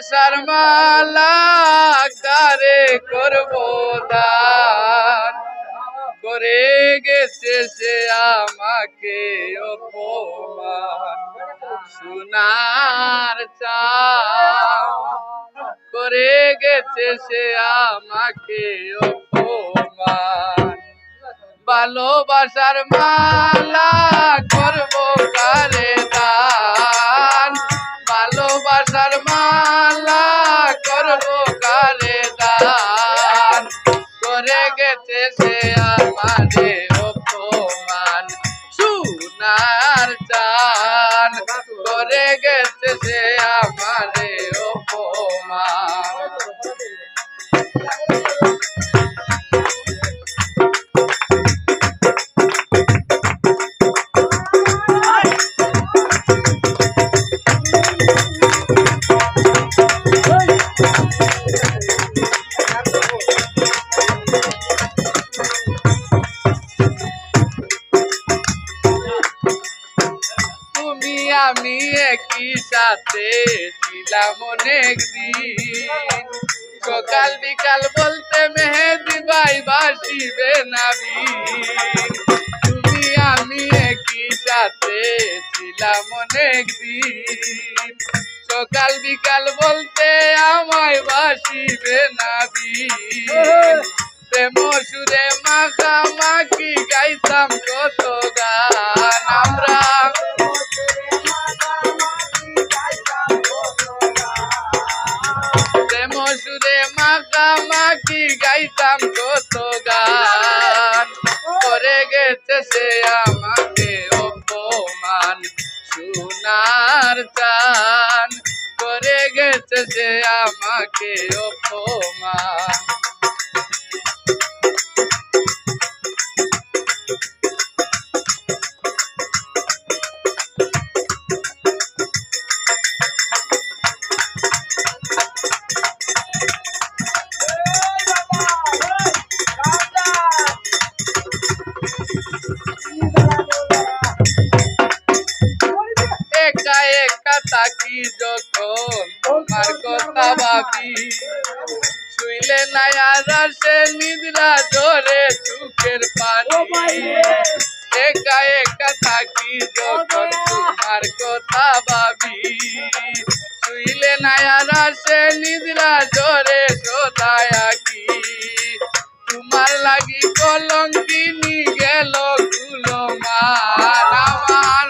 ভালোবাসার মালা কারে করব দান করে গেছে সে আমাকে অপমান সোনার চাঁদ করে গেছে সে আমাকে অপমান ভালোবাসার মালা করব কারে দান ভালোবাসার মালা করব কারে দান করে গেছে সে আমারে অপমান সোনার চান করে গেছে সে আমারে অপমান আমি একই সাথে ছিলাম অনেক দিন সকাল বিকাল বলতে মেহেদি ভাই বাসিবে নাবিন তুমি আমি একই সাথে ছিলাম অনেক দিন সকাল বিকাল বলতে আমায় বাসিবে নাবিন প্রেম সুরে মাখামাখি গাইতাম কত গান আমরা প্রেম সুরে মাখামাখি গাইতাম কত গান করে গেছে সে আমাকে অপমান সোনার চান করে গেছে সে আমাকে অপমান একা একা থাকি যখন তোমার কথা ভাবি শুইলে নাই আর আসে নিদ্রা জোরে চোখের পানি একা একা থাকি যখন তোমার কথা ভাবি শুইলে নাই আর আসে নিদ্রা জোরে সদায় আঁকি তোমার লাগি কলঙ্কিনী গেল গুলো মান আমার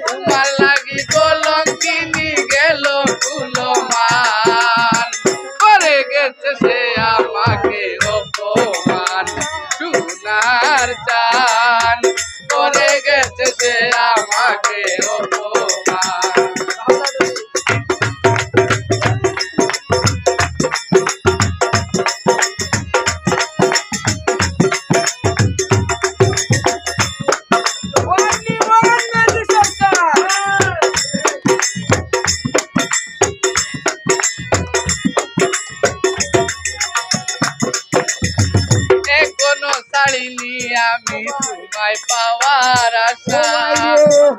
তোমার লাগি কলঙ্কিনী গেল গুলো মান করে গেছে সে আমাকে অপমান সোনার চান করে গেছে সে আমাকে অপমান ছাড়িনি আমি তোমায় পাওয়ার আশা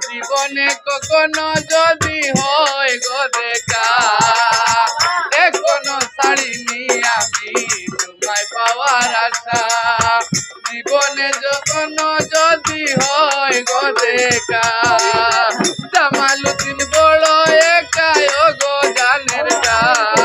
জীবনে কখনো যদি হয় গো দেখা এখনো ছাড়িনি আমি তোমায় পাওয়ার আশা জীবনে কখনো যদি হয় গো দেখা জামালুদ্দিন বড় একাই গো জানের গান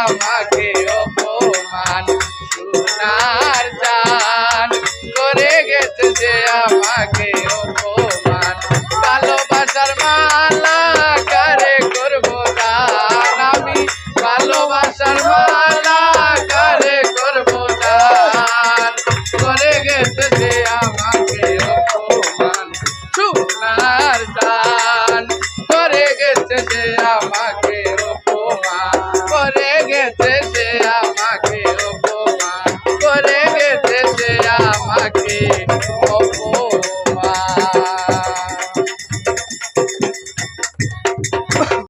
আমাকে অপমান সোনার চান করে গেছে যে আমাকে অপমান ভালোবাসার মালা কারে করব দান আমি ভালোবাসার মালা কারে করব দান করে গেছে যে আমাকে অপমান সোনার চান করে গেছে যে আমাকে অপমান করে গেছে সে আমাকে অপমান করে গেছে সে আমাকে অপমান